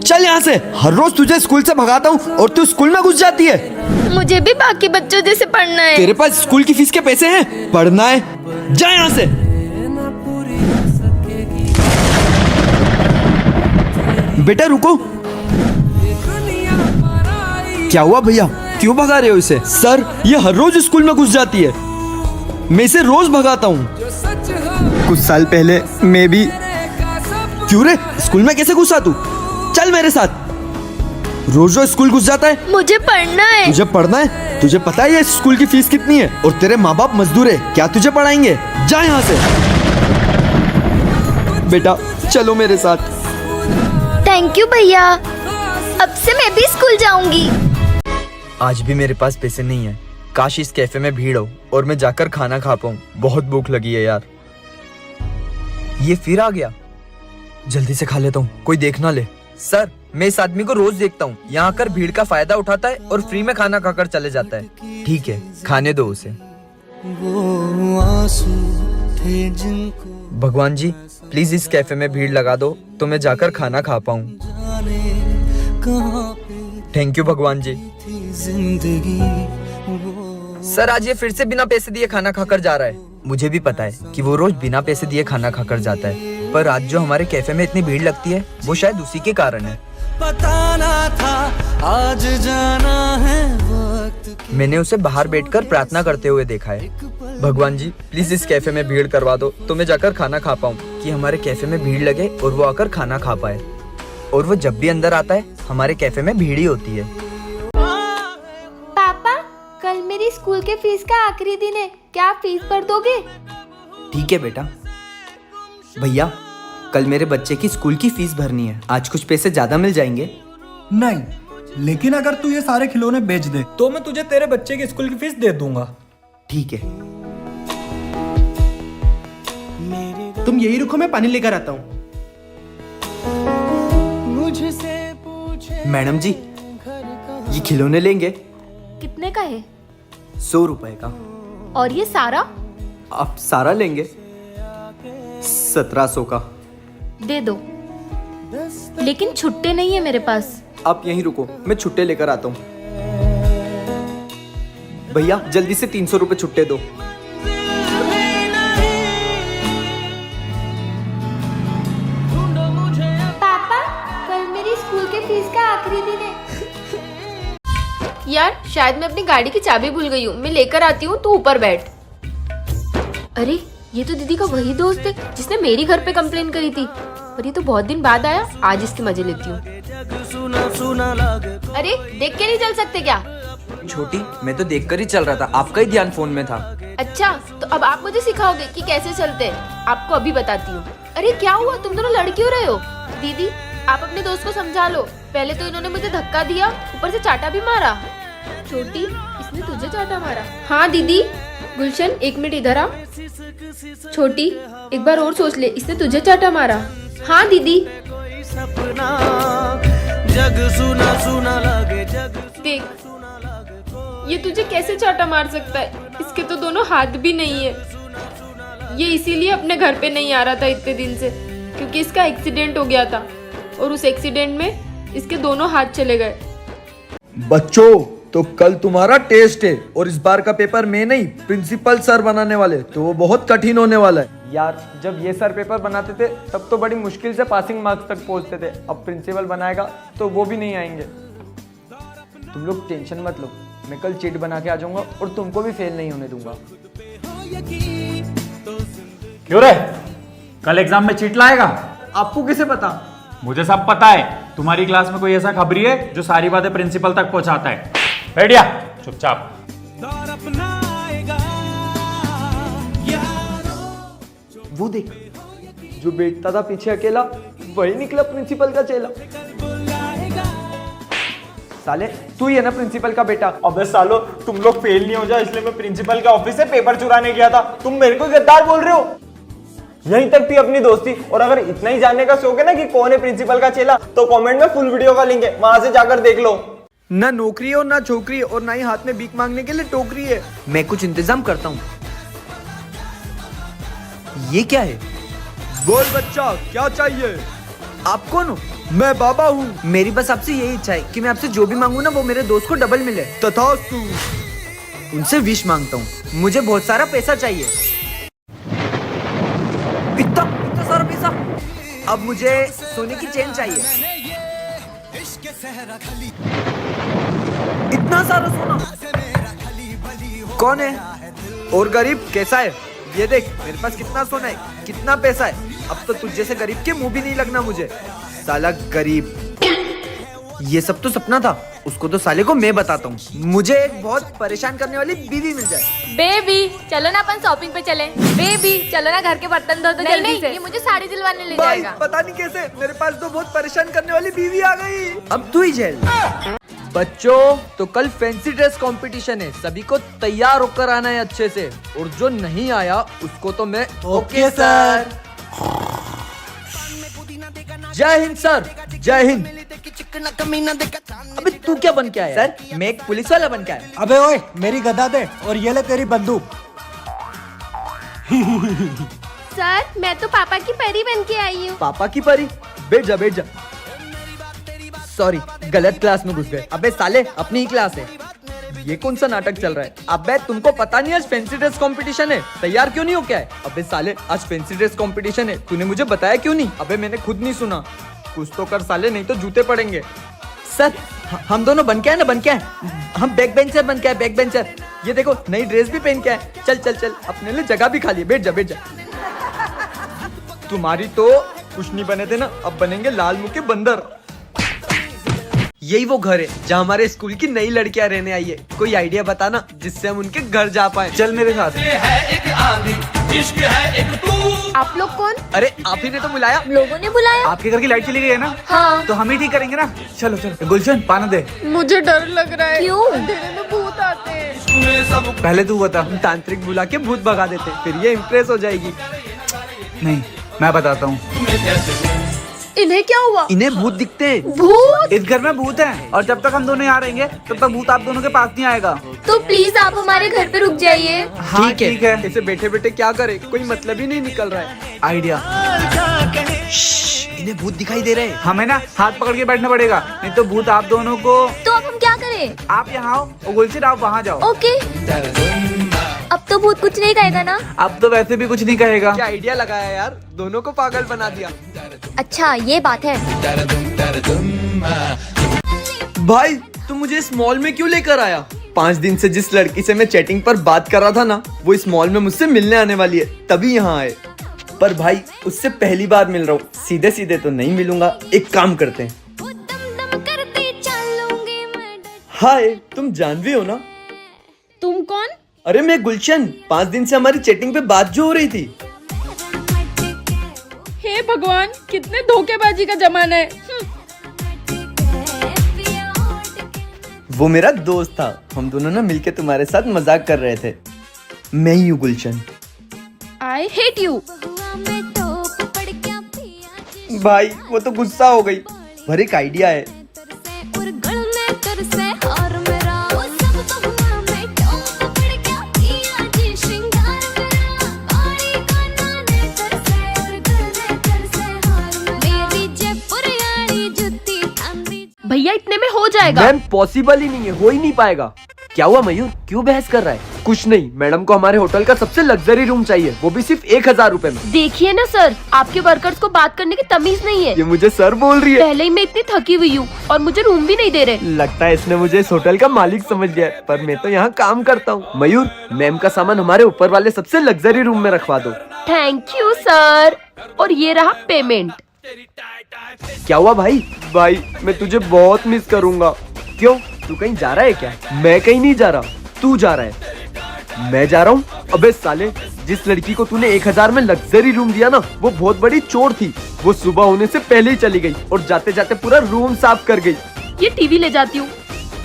चल यहाँ से, हर रोज तुझे स्कूल से भगाता हूँ और तू स्कूल में घुस जाती है। मुझे भी बाकी बच्चों जैसे पढ़ना है। तेरे पास स्कूल की फीस के पैसे हैं? पढ़ना है, जा यहाँ से। बेटा रुको। क्या हुआ भैया, क्यों भगा रहे हो इसे? सर ये हर रोज स्कूल में घुस जाती है, मैं इसे रोज भगाता हूँ। कुछ साल पहले मैं भी। क्यों रे, स्कूल में कैसे घुसा तू? चल मेरे साथ। रोज रोज स्कूल घुस जाता है। मुझे पढ़ना है। तुझे पढ़ना है? तुझे पता है ये स्कूल की फीस कितनी है? और तेरे माँ बाप मजदूर है, क्या तुझे पढ़ाएंगे? जा यहाँ से। बेटा चलो मेरे साथ। थैंक यू भैया, अब से मैं भी स्कूल जाऊंगी। आज भी मेरे पास पैसे नहीं है। काश इस कैफे में भीड़ हो और मैं जाकर खाना खा पाऊं। बहुत भूख लगी है यार। ये फिर आ गया, जल्दी से खा लेता हूँ, कोई देख ना ले। सर मैं इस आदमी को रोज देखता हूँ, यहाँ आकर भीड़ का फायदा उठाता है और फ्री में खाना खाकर चले जाता है। ठीक है खाने दो उसे। भगवान जी प्लीज इस कैफे में भीड़ लगा दो तो मैं जाकर खाना खा पाऊँ। थैंक यू भगवान जी। सर आज ये फिर से बिना पैसे दिए खाना खाकर जा रहा है। मुझे भी पता है कि वो रोज बिना पैसे दिए खाना खाकर जाता है, पर आज जो हमारे कैफे में इतनी भीड़ लगती है वो शायद उसी के कारण है। पता ना था आज जाना है वक्त। मैंने उसे बाहर बैठकर प्रार्थना करते हुए देखा है। भगवान जी प्लीज इस कैफे में भीड़ करवा दो तो मैं जाकर खाना खा पाऊँ, कि हमारे कैफे में भीड़ लगे और वो आकर खाना खा पाए। और वो जब भी अंदर आता है हमारे कैफे में भीड़ ही होती है। पापा कल मेरी स्कूल के फीस का आखिरी दिन है, क्या आप फीस भर दोगे? ठीक है बेटा। भैया कल मेरे बच्चे की स्कूल की फीस भरनी है, आज कुछ पैसे ज्यादा मिल जाएंगे। नहीं, लेकिन अगर तू ये सारे खिलौने बेच दे तो मैं तुझे तेरे बच्चे की स्कूल की फीस दे दूंगा। ठीक है। तुम यही रुको, मैं पानी लेकर आता हूँ। मैडम जी ये खिलौने लेंगे? कितने का है? 100 रुपए का। और ये सारा? आप सारा लेंगे? 1700 का। दे दो, लेकिन छुट्टे नहीं है मेरे पास। आप यहीं रुको, मैं छुट्टे लेकर आता हूँ। भैया जल्दी से 300 रुपए छुट्टे दो। पापा कल मेरी स्कूल के फीस का आखिरी दिन है। यार शायद मैं अपनी गाड़ी की चाबी भूल गई हूँ, मैं लेकर आती हूँ, तू ऊपर बैठ। अरे ये तो दीदी का वही दोस्त है जिसने मेरी घर पे कंप्लेन करी थी, पर ये तो बहुत दिन बाद आया, आज इसके मजे लेती हूँ। अरे देख के नहीं चल सकते क्या? छोटी मैं तो देखकर ही चल रहा था, आपका ही ध्यान फोन में था। अच्छा तो अब आप मुझे सिखाओगे कि कैसे चलते हैं? आपको अभी बताती हूँ। अरे क्या हुआ, तुम दोनों लड़ क्यों रहे हो? दीदी आप अपने दोस्त को समझा लो, पहले तो इन्होंने मुझे धक्का दिया, ऊपर से चाटा भी मारा। छोटी इसने तुझे चाटा मारा? हाँ दीदी। गुलशन 1 मिनट इधर आ। छोटी एक बार और सोच ले, इसने तुझे चाटा मारा? हाँ दीदी। देख ये तुझे कैसे चाटा मार सकता है, इसके तो दोनों हाथ भी नहीं है। ये इसीलिए अपने घर पे नहीं आ रहा था इतने दिन से, क्योंकि इसका एक्सीडेंट हो गया था और उस एक्सीडेंट में इसके दोनों हाथ चले गए। बच्चों तो कल तुम्हारा टेस्ट है और इस बार का पेपर मैं नहीं प्रिंसिपल सर बनाने वाले, तो वो बहुत कठिन होने वाला है। यार जब ये सर पेपर बनाते थे तब तो बड़ी मुश्किल से पासिंग मार्क्स तक पहुंचते थे, अब प्रिंसिपल बनाएगा तो वो भी नहीं आएंगे। तुम लोग टेंशन मत लो, मैं कल चीट बना के आ जाऊंगा और तुमको भी फेल नहीं होने दूंगा। क्यों रे, कल एग्जाम में चीट लाएगा? आपको कैसे पता? मुझे सब पता है। तुम्हारी क्लास में कोई ऐसा खबरी है जो सारी बातें प्रिंसिपल तक पहुंचाता है? बैठिया चुपचाप। वो देख, जो बैठता था पीछे अकेला वही निकला प्रिंसिपल का चेला। साले तू ही है ना प्रिंसिपल का बेटा? अबे सालो तुम लोग फेल नहीं हो जाए इसलिए मैं प्रिंसिपल के ऑफिस से पेपर चुराने गया था, तुम मेरे को गद्दार बोल रहे हो? यहीं तक थी अपनी दोस्ती, और अगर इतना ही जानने का शौक है ना कि कौन है प्रिंसिपल का चेला, तो कमेंट में फुल वीडियो का लिंक है, वहां से जाकर देख लो। ना नौकरी है और ना छोकरी है और ना ही हाथ में भीख मांगने के लिए टोकरी है। मैं कुछ इंतजाम करता हूँ। ये क्या है? बोल बच्चा क्या चाहिए? आप कौन हो? मैं बाबा हूँ। मेरी बस आपसे यही इच्छा है कि मैं आपसे जो भी मांगू ना वो मेरे दोस्त को डबल मिले। तथास्तु। उनसे विश मांगता हूँ, मुझे बहुत सारा पैसा चाहिए। इतना इतना सारा पैसा? अब मुझे सोने की चेन चाहिए। इतना सारा सोना? कौन है? और गरीब कैसा है? ये देख मेरे पास कितना सोना है, कितना पैसा है। अब तो तुझ जैसे गरीब के मुंह भी नहीं लगना मुझे। साला गरीब। ये सब तो सपना था, उसको तो साले को मैं बताता हूँ। मुझे एक बहुत परेशान करने वाली बीवी मिल जाए। बेबी चलो ना अपन शॉपिंग पे चले। बेबी चलो ना घर के बर्तन धो दो जल्दी से। ये मुझे साड़ी दिलवाने ले भाई जाएगा। पता नहीं कैसे मेरे पास तो बहुत परेशान करने वाली बीवी आ गई। अब तू ही झेल। बच्चों तो कल फैंसी ड्रेस कंपटीशन है, सभी को तैयार होकर आना है अच्छे से, और जो नहीं आया उसको तो मैं ओके सर। जय हिंद सर, जय हिंद। अबे तू क्या बन के आया? सर मैं एक पुलिस वाला बन के आया। अबे ओए मेरी गदा दे और ये ले तेरी बंदूक। सर मैं तो पापा की परी बन के आई हूँ। पापा की परी? बैठ जा बैठ जा। सॉरी गलत क्लास में घुस गए। अबे साले अपनी ही क्लास है। ये कौन सा नाटक चल रहा है? अबे तुमको पता नहीं आज फैंसी ड्रेस कंपटीशन है, तैयार क्यों नहीं हो क्या है? अबे साले आज फैंसी ड्रेस कंपटीशन है, तूने मुझे बताया क्यों नहीं? अबे मैंने खुद नहीं सुना। कुछ तो कर साले, नहीं तो जूते पड़ेंगे। सर हम दोनों बन के आए ना, बन के आए। हम बैक बेंचर बन के आए, बैक बेंचर। ये देखो नई ड्रेस भी पहन के आए। चल चल चल अपने लिए जगह भी खाली है, बैठ जा बैठ जा। तुम्हारी तो कुछ नहीं बने थे ना, अब बनेंगे लाल मुंह के बंदर। यही वो घर है जहाँ हमारे स्कूल की नई लड़कियां रहने आई है। कोई आइडिया बताना जिससे हम उनके घर जा पाए। चल मेरे साथ। आप लोग कौन? अरे आप ही ने तो बुलाया। लोगों ने बुलाया? आपके घर की लाइट चली गई है ना? हाँ। तो हम ही ठीक करेंगे ना। चलो चलो गुलशन पाना दे। मुझे डर लग रहा है। क्यों? अंधेरे में भूत आते हैं। पहले तू बता। हम तांत्रिक बुला के भूत भगा देते, फिर ये इम्प्रेस हो जाएगी। नहीं मैं बताता हूँ। इन्हें क्या हुआ? इन्हें भूत दिखते हैं। भूत? इस घर में भूत है, और जब तक हम दोनों यहाँ रहेंगे तब तक भूत आप दोनों के पास नहीं आएगा। तो प्लीज आप हमारे घर पे रुक जाइए। हाँ ठीक है। ऐसे बैठे बैठे क्या करे, कोई मतलब ही नहीं निकल रहा है। आइडिया। इन्हें भूत दिखाई दे रहे हैं। हमें ना हाथ पकड़ के बैठना पड़ेगा, नहीं तो भूत आप दोनों को। तो अब हम क्या करें? आप यहाँ आओ और गुलशन आप वहाँ जाओ। ओके। अब तो भूत कुछ नहीं कहेगा ना? अब तो वैसे भी कुछ नहीं कहेगा। क्या आइडिया लगाया यार, दोनों को पागल बना दिया। अच्छा ये बात है। भाई तुम मुझे इस मॉल में क्यों लेकर आया? 5 दिन से जिस लड़की से मैं चैटिंग पर बात कर रहा था ना, वो इस मॉल में मुझसे मिलने आने वाली है, तभी यहाँ आए। पर भाई उससे पहली बार मिल रहा हूँ, सीधे सीधे तो नहीं मिलूंगा। एक काम करते हैं। हाय तुम जानवी हो ना? तुम कौन? अरे मैं गुलशन, 5 दिन से हमारी चैटिंग पे बात जो हो रही थी। हे भगवान कितने धोखेबाजी का जमाना है। वो मेरा दोस्त था, हम दोनों ना मिलके तुम्हारे साथ मजाक कर रहे थे। मैं ही हूँ गुलशन। I hate you. भाई वो तो गुस्सा हो गई। पर एक आइडिया है। भैया इतने में हो जाएगा। मैम पॉसिबल ही नहीं है, हो ही नहीं पाएगा। क्या हुआ मयूर, क्यों बहस कर रहा है? कुछ नहीं, मैडम को हमारे होटल का सबसे लग्जरी रूम चाहिए, वो भी सिर्फ 1000 रुपए में। देखिए ना सर, आपके वर्कर्स को बात करने की तमीज नहीं है। ये मुझे सर बोल रही है। पहले ही मैं इतनी थकी हुई हूँ और मुझे रूम भी नहीं दे रहे। लगता है इसने मुझे इस होटल का मालिक समझ लिया है, पर मैं तो यहाँ काम करता हूँ। मयूर मैम का सामान हमारे ऊपर वाले सबसे लग्जरी रूम में रखवा दो। Thank you sir. और ये रहा पेमेंट। क्या हुआ भाई? भाई मैं तुझे बहुत मिस करूंगा। क्यों, तू कहीं जा रहा है क्या? मैं कहीं नहीं जा रहा, तू जा रहा है। मैं जा रहा हूँ? अबे साले, जिस लड़की को तूने 1000 में लग्जरी रूम दिया ना, वो बहुत बड़ी चोर थी। वो सुबह होने से पहले ही चली गई और जाते जाते पूरा रूम साफ कर गई। ये टीवी ले जाती हूँ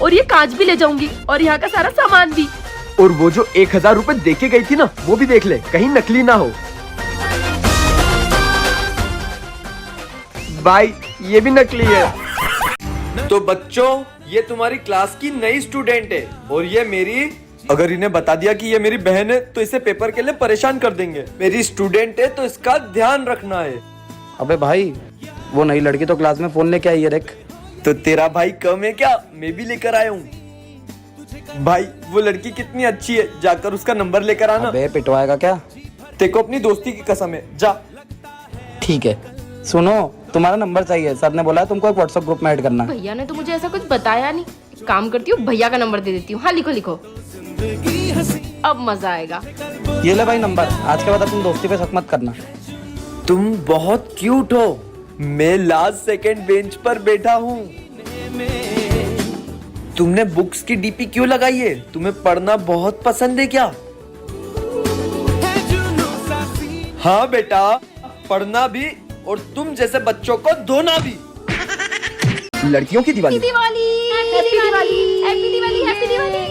और ये कांच भी ले जाऊंगी और यहाँ का सारा सामान भी। और वो जो 1000 रुपए दे के गई थी ना, वो भी देख ले, कहीं नकली ना हो। भाई ये भी नकली है। तो बच्चों, ये तुम्हारी क्लास की नई स्टूडेंट है और ये मेरी, अगर इन्हें बता दिया कि ये मेरी बहन है तो इसे पेपर के लिए परेशान कर देंगे। मेरी स्टूडेंट है तो इसका ध्यान रखना है। अबे भाई वो नई लड़की तो क्लास में फोन लेके आई है देख। तो तेरा भाई कम है क्या? मैं भी लेकर आया हूँ। भाई वो लड़की कितनी अच्छी है, जाकर उसका नंबर लेकर आना। अबे पिटवाएगा क्या? तेरे को अपनी दोस्ती की कसम है, जा। ठीक है। सुनो, तुम्हारा नंबर चाहिए, सर ने बोला है तुमको एक व्हाट्सएप ग्रुप में ऐड करना है। भैया ने तो मुझे ऐसा कुछ बताया नहीं। एक काम करती हूँ, भैया का नंबर दे देती हूँ। हाँ लिखो लिखो, अब मजा आएगा। ये ले भाई नंबर, आज के बाद अपनी दोस्ती पे शक मत करना। तुम बहुत क्यूट हो। मैं लास्ट सेकंड बेंच पर बैठा हूँ। तुमने बुक्स की डीपी क्यों लगाई है? तुम्हें पढ़ना बहुत पसंद है क्या? हाँ बेटा, पढ़ना भी और तुम जैसे बच्चों को धोना भी। लड़कियों की Diwali. Diwali, happy Diwali, happy Diwali, happy Diwali.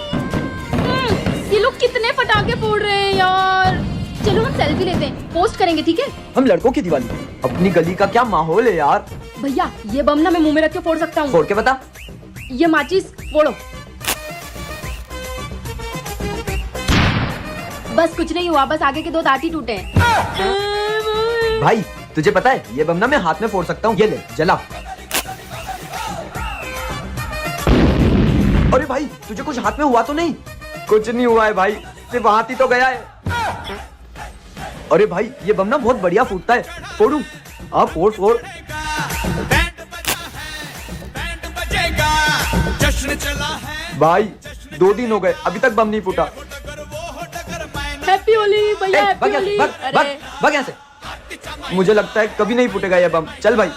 ये लोग कितने पटाखे फोड़ रहे हैं यार। चलो हम सेल्फी लेते हैं, पोस्ट करेंगे, ठीक है? हम लड़कों की दिवाली। अपनी गली का क्या माहौल है यार। भैया ये बम ना मैं मुंह में रख के फोड़ सकता हूँ। फोड़ के बता। ये माचिस फोड़ो। बस कुछ नहीं हुआ, बस आगे के 2 दांत ही टूटे हैं। भाई तुझे पता है ये बम ना मैं हाथ में फोड़ सकता हूँ। ये ले जला। अरे भाई तुझे कुछ हाथ में हुआ तो नहीं? कुछ नहीं हुआ है भाई, सिर्फ हाथ ही तो गया है। अरे भाई ये बम ना बहुत बढ़िया फूटता है। फोड़ू? हाँ फोड़ फोड़। भाई 2 दिन हो गए, अभी तक बम नहीं फूटा। हैप्पी होली भैया, हैप्पी होली। भाग यहाँ से। मुझे लगता है कभी नहीं फूटेगा ये बम। चल भाई।